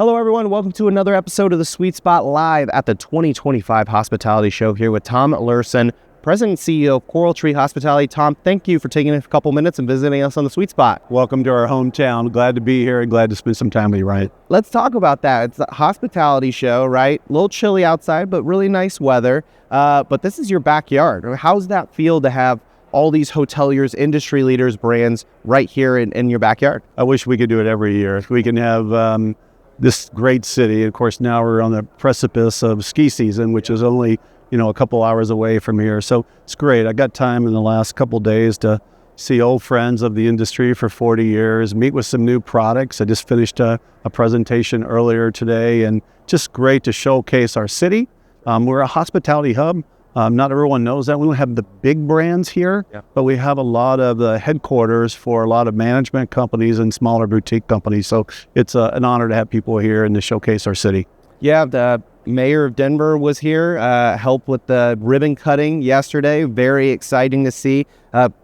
Hello, everyone. Welcome to another episode of The Sweet Spot live at the 2025 Hospitality Show here with Tom Luersen, President and CEO of CoralTree Hospitality. Tom, thank you for taking a couple minutes and visiting us on The Sweet Spot. Welcome to our hometown. Glad to be here and glad to spend some time with you, Ryan. Let's talk about that. It's a hospitality show, right? A little chilly outside, but really nice weather. But this is your backyard. How's that feel to have all these hoteliers, industry leaders, brands right here in your backyard? I wish we could do it every year. We can have this great city. Of course, now we're on the precipice of ski season, which is only, a couple hours away from here. So it's great. I got time in the last couple days to see old friends of the industry for 40 years, meet with some new products. I just finished a presentation earlier today, and just great to showcase our city. We're a hospitality hub. Not everyone knows that. We don't have the big brands here, but we have a lot of the headquarters for a lot of management companies and smaller boutique companies. So it's an honor to have people here and to showcase our city. Yeah, the mayor of Denver was here, helped with the ribbon cutting yesterday. Very exciting to see.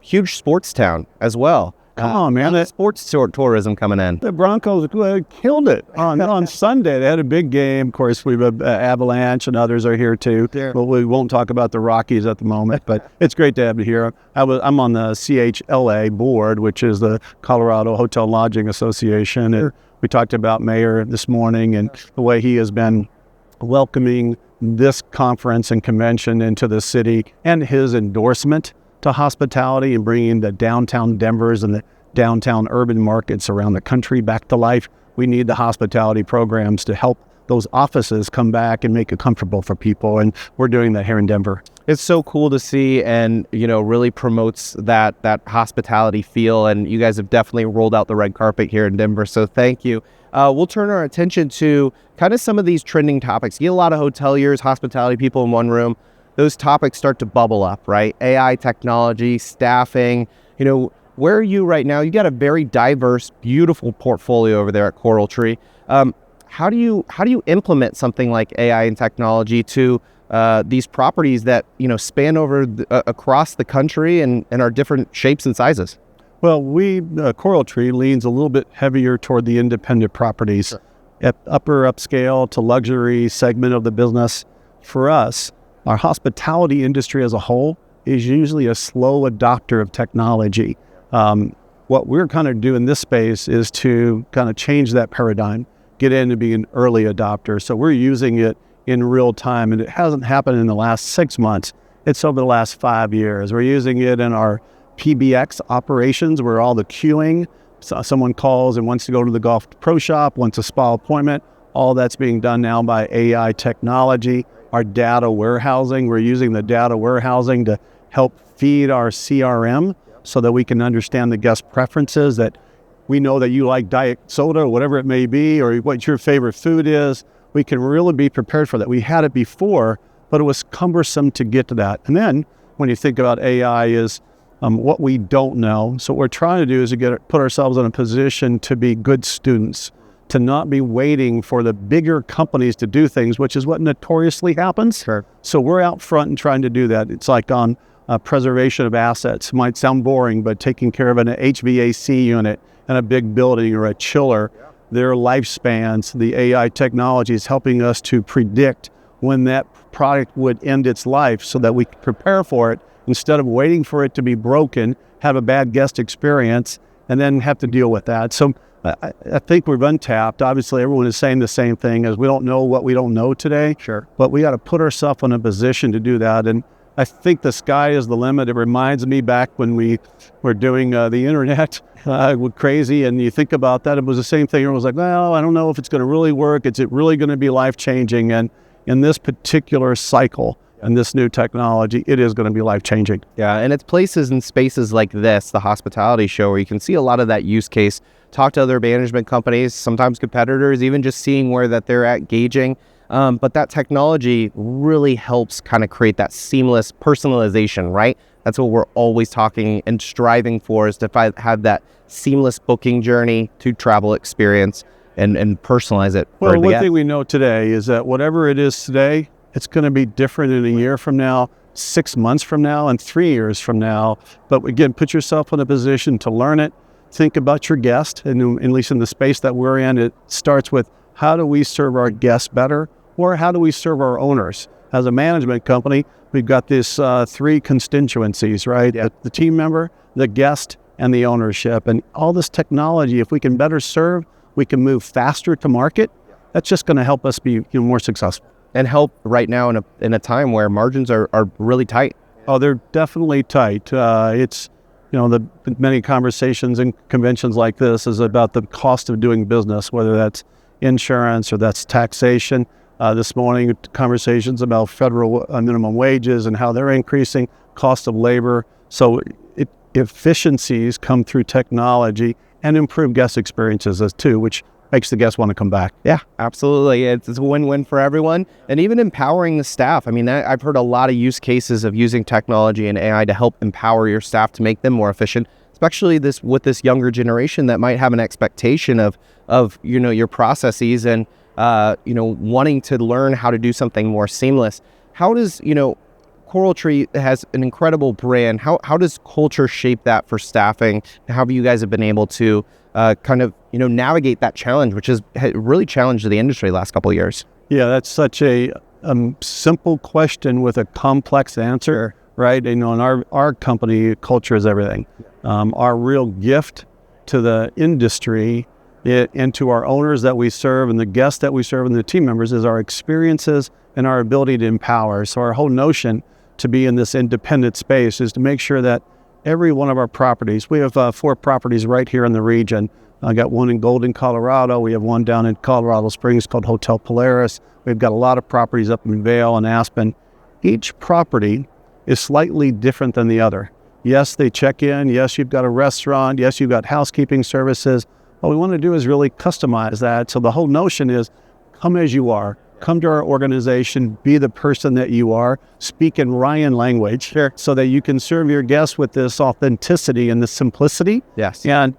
Huge sports town as well. Come on, man. Sports tourism coming in. The Broncos killed it on Sunday. They had a big game. Of course, we've Avalanche and others are here too. Yeah. But we won't talk about the Rockies at the moment. But it's great to have you here. I'm on the CHLA board, which is the Colorado Hotel Lodging Association. And we talked about Mayor this morning and the way he has been welcoming this conference and convention into the city, and his endorsement to hospitality and bringing the downtown Denvers and the downtown urban markets around the country back to life. We need the hospitality programs to help those offices come back and make it comfortable for people, and we're doing that here in Denver. It's so cool to see, and really promotes that hospitality feel, and you guys have definitely rolled out the red carpet here in Denver, so thank you. We'll turn our attention to kind of some of these trending topics. You get a lot of hoteliers, hospitality people in one room. Those topics start to bubble up, right? AI technology, staffing. Where are you right now? You got a very diverse, beautiful portfolio over there at CoralTree. How do you implement something like AI and technology to these properties that span over across the country and are different shapes and sizes? Well, CoralTree leans a little bit heavier toward the independent properties, sure. At upper upscale to luxury segment of the business. For us, our hospitality industry as a whole is usually a slow adopter of technology. What we're kind of doing in this space is to kind of change that paradigm, get in and be an early adopter. So we're using it in real time, and it hasn't happened in the last 6 months. It's over the last 5 years. We're using it in our PBX operations where all the queuing, someone calls and wants to go to the golf pro shop, wants a spa appointment, all that's being done now by AI technology. Our data warehousing, we're using the data warehousing to help feed our CRM so that we can understand the guest preferences, that we know that you like diet soda or whatever it may be, or what your favorite food is. We can really be prepared for that. We had it before, but it was cumbersome to get to that. And then when you think about AI is what we don't know. So what we're trying to do is to put ourselves in a position to be good students, to not be waiting for the bigger companies to do things, which is what notoriously happens. Sure. So we're out front and trying to do that. It's like on preservation of assets. It might sound boring, but taking care of an HVAC unit in a big building or a chiller, their lifespans, the AI technology is helping us to predict when that product would end its life so that we can prepare for it instead of waiting for it to be broken, have a bad guest experience, and then have to deal with that. So I think we've untapped. Obviously, everyone is saying the same thing, as we don't know what we don't know today. Sure. But we got to put ourselves in a position to do that. And I think the sky is the limit. It reminds me back when we were doing the internet crazy, and you think about that, it was the same thing. It was like, well, I don't know if it's going to really work. Is it really going to be life-changing? And in this particular cycle, and this new technology, it is going to be life-changing. Yeah, and it's places and spaces like this, the hospitality show, where you can see a lot of that use case, talk to other management companies, sometimes competitors, even just seeing where that they're at, gauging. But that technology really helps kind of create that seamless personalization, right? That's what we're always talking and striving for, is to have that seamless booking journey to travel experience and personalize it. Well, one thing we know today is that whatever it is today, it's going to be different in a year from now, 6 months from now, and 3 years from now. But again, put yourself in a position to learn it. Think about your guest, and at least in the space that we're in, it starts with how do we serve our guests better, or how do we serve our owners? As a management company, we've got these three constituencies, right? Yeah. The team member, the guest, and the ownership. And all this technology, if we can better serve, we can move faster to market. That's just going to help us be more successful. And help right now in a time where margins are really tight. Oh, they're definitely tight. It's, the many conversations and conventions like this is about the cost of doing business, whether that's insurance or that's taxation. This morning, conversations about federal minimum wages and how they're increasing, cost of labor. So efficiencies come through technology and improve guest experiences as too, which makes the guests want to come back. Yeah, absolutely. It's a win-win for everyone. And even empowering the staff. I mean, I've heard a lot of use cases of using technology and AI to help empower your staff to make them more efficient, especially with this younger generation that might have an expectation of your processes and wanting to learn how to do something more seamless. How does, CoralTree has an incredible brand. How does culture shape that for staffing? How have you guys been able to navigate that challenge, which has really challenged the industry the last couple of years? Yeah, that's such a simple question with a complex answer, right? In our company, culture is everything. Our real gift to the industry and to our owners that we serve and the guests that we serve and the team members is our experiences and our ability to empower. So our whole notion to be in this independent space is to make sure that every one of our properties, we have 4 properties right here in the region. I got one in Golden, Colorado. We have one down in Colorado Springs called Hotel Polaris. We've got a lot of properties up in Vail and Aspen. Each property is slightly different than the other. Yes, they check in. Yes, you've got a restaurant. Yes, you've got housekeeping services. What we want to do is really customize that. So the whole notion is come as you are. Come to our organization, be the person that you are, speak in Ryan language, so that you can serve your guests with this authenticity and the simplicity. Yes. And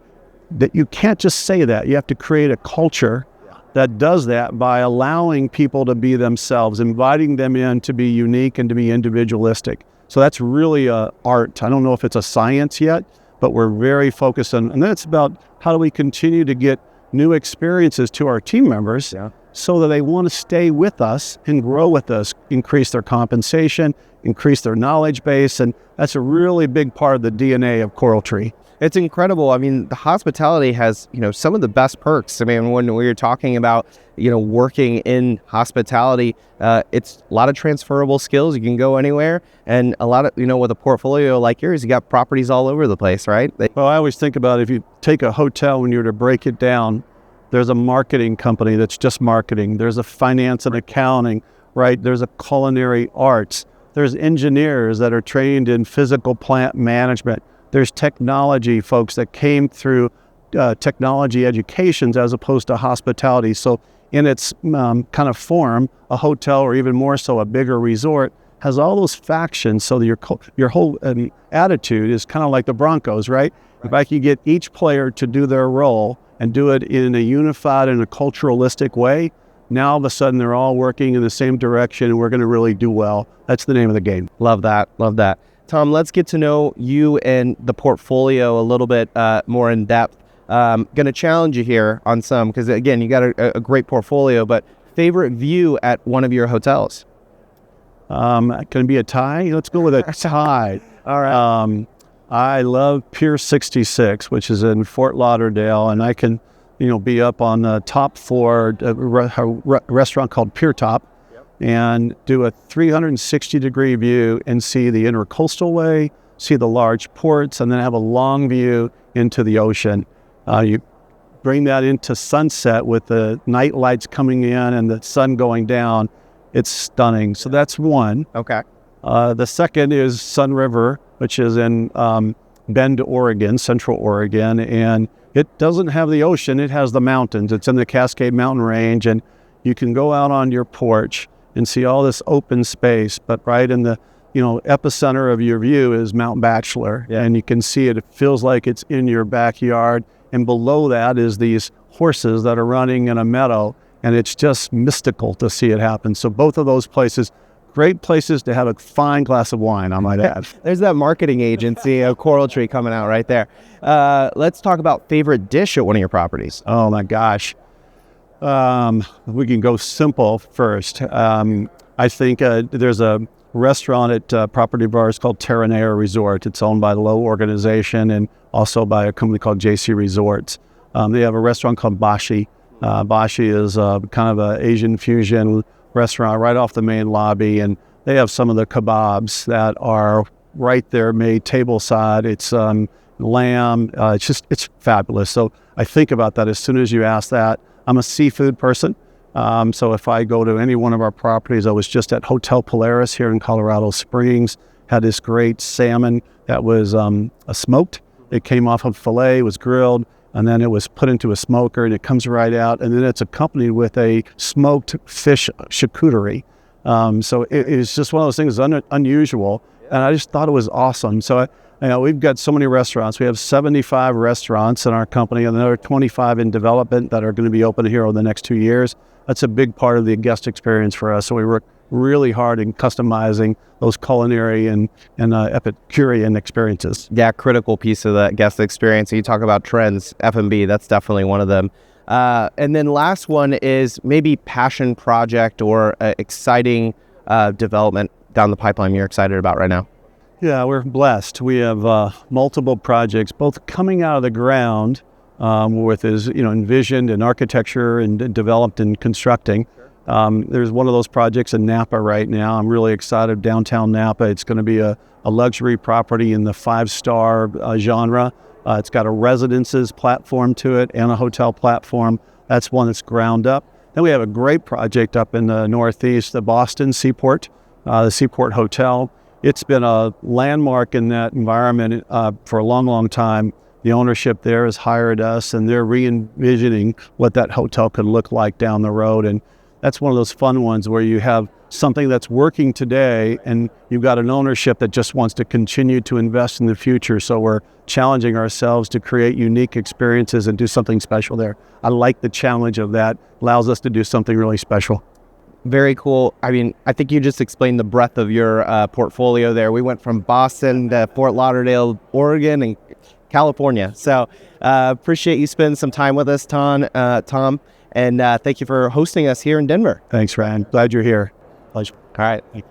that you can't just say that. You have to create a culture that does that by allowing people to be themselves, inviting them in to be unique and to be individualistic. So that's really a art. I don't know if it's a science yet, but we're very focused on, and that's about how do we continue to get new experiences to our team members so that they want to stay with us and grow with us, increase their compensation, increase their knowledge base. And that's a really big part of the DNA of CoralTree. It's incredible. I mean, the hospitality has, some of the best perks. I mean, when we were talking about, working in hospitality, it's a lot of transferable skills. You can go anywhere. And a lot of, with a portfolio like yours, you got properties all over the place, right? Well, I always think about if you take a hotel, when you were to break it down, there's a marketing company that's just marketing. There's a finance and accounting, right? There's a culinary arts. There's engineers that are trained in physical plant management. There's technology folks that came through technology educations as opposed to hospitality. So in its kind of form, a hotel or even more so a bigger resort has all those factions. So your whole attitude is kind of like the Broncos, right? If I can get each player to do their role and do it in a unified and a culturalistic way, now all of a sudden they're all working in the same direction and we're going to really do well. That's the name of the game. Love that. Love that. Tom, let's get to know you and the portfolio a little bit more in depth. Going to challenge you here on some, because again, you got a great portfolio, but favorite view at one of your hotels? Can it be a tie? Let's go with a tie. All right. I love Pier 66, which is in Fort Lauderdale, and I can, be up on the top floor, a restaurant called Pier Top, and do a 360-degree view and see the intercoastal way, see the large ports, and then have a long view into the ocean. You bring that into sunset with the night lights coming in and the sun going down. It's stunning. So that's one. Okay. The second is Sun River, which is in Bend, Oregon, Central Oregon, and it doesn't have the ocean. It has the mountains. It's in the Cascade Mountain Range, and you can go out on your porch and see all this open space, but right in the epicenter of your view is Mount Bachelor, and you can see it. It feels like it's in your backyard, and below that is these horses that are running in a meadow, and it's just mystical to see it happen. So both of those places, great places to have a fine glass of wine, I might add. There's that marketing agency of CoralTree coming out right there. Let's talk about favorite dish at one of your properties. Oh my gosh. We can go simple first. I think there's a restaurant at property of ours called Terranea Resort. It's owned by the Lowe organization and also by a company called JC Resorts. They have a restaurant called Bashi. Bashi is kind of an Asian fusion restaurant right off the main lobby, and they have some of the kebabs that are right there made table side. It's lamb. It's fabulous. So I think about that as soon as you ask that. I'm a seafood person. So if I go to any one of our properties, I was just at Hotel Polaris here in Colorado Springs, had this great salmon that was smoked. It came off of filet, was grilled, and then it was put into a smoker, and it comes right out, and then it's accompanied with a smoked fish charcuterie. So it is just one of those things unusual, and I just thought it was awesome. So we've got so many restaurants. We have 75 restaurants in our company, and another 25 in development that are going to be open here over the next 2 years. That's a big part of the guest experience for us. So we work really hard in customizing those culinary and Epicurean experiences. Yeah, critical piece of that guest experience. You talk about trends, F&B, that's definitely one of them. And then last one is maybe passion project or exciting development down the pipeline you're excited about right now. Yeah, we're blessed. We have multiple projects, both coming out of the ground with envisioned in architecture and developed in constructing. There's one of those projects in Napa right now. I'm really excited. Downtown Napa. It's going to be a luxury property in the 5-star genre. It's got a residences platform to it and a hotel platform. That's one that's ground up. Then we have a great project up in the Northeast, the Boston Seaport, the Seaport Hotel. It's been a landmark in that environment for a long, long time. The ownership there has hired us, and they're re-envisioning what that hotel could look like down the road. And that's one of those fun ones where you have something that's working today, and you've got an ownership that just wants to continue to invest in the future. So we're challenging ourselves to create unique experiences and do something special there. I like the challenge of that. Allows us to do something really special. Very cool. I mean, I think you just explained the breadth of your portfolio there. We went from Boston to Fort Lauderdale, Oregon, and California. So appreciate you spending some time with us, Tom. And thank you for hosting us here in Denver. Thanks, Ryan. Glad you're here. Pleasure. All right.